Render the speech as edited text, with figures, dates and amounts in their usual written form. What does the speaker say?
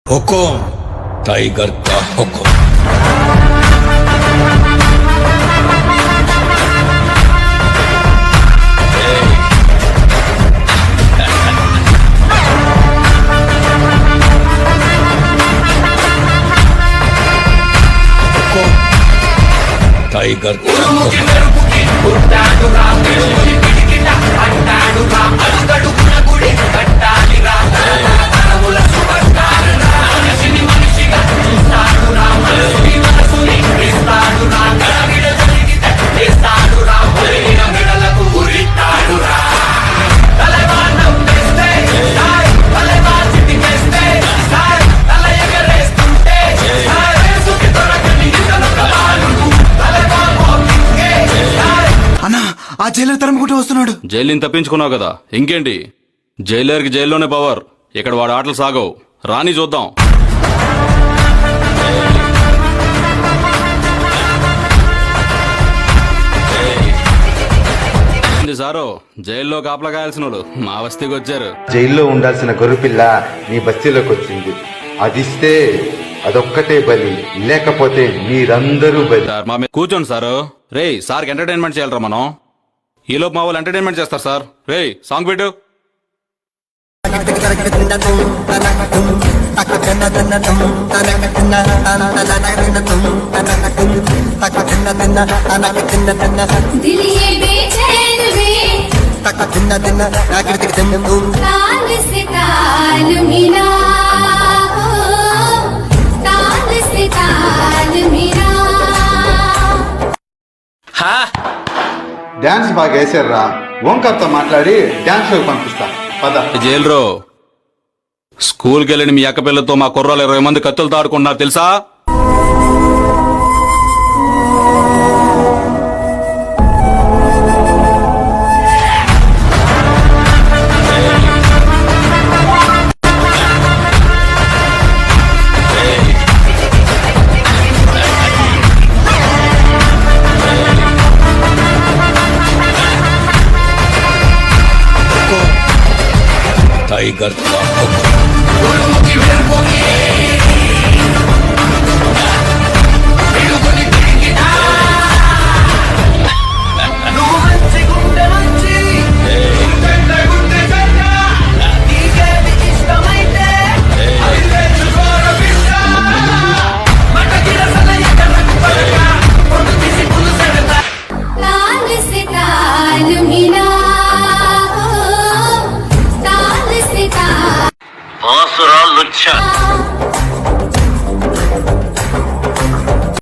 हुकुम tiger का हुकुम। Tiger का ఆ జైలర్ తరుముకుంటూ వస్తున్నాడు. జైలుని తప్పించుకున్నావు కదా, ఇంకేంటి? జైలర్కి జైల్లోనే పవర్. ఇక్కడ వాడు ఆటలు సాగవు. రాని చూద్దాం. సారు, జైల్లో కాపలా కాయాల్సిన మా బస్తీకి వచ్చారు. జైల్లో ఉండాల్సిన గొర్రెపిల్ల నీ బస్తీలోకి వచ్చింది. అదిస్తే అదొక్కటే బలి, లేకపోతే మీరందరూ బలి. మా మీద కూర్చోండి సారు. రే, సార్కి ఎంటర్టైన్మెంట్ చేయాలరా మనం. ఈలోపు మా వాళ్ళు ఎంటర్టైన్మెంట్ చేస్తారు సార్. రే, సాంగ్ పెట్టు. డాన్స్ బాగా వేసారా? ఓంకార్తో మాట్లాడి డాన్స్ షోకి పంపిస్తా పద. జైలరు, స్కూల్కి వెళ్ళిన మీ అక్క పిల్లలతో మా కుర్రాలు 20 మంది కత్తులతో ఆడుకుంటున్నారు తెలుసా? टाइगर का हुकुम। Basra Lucha.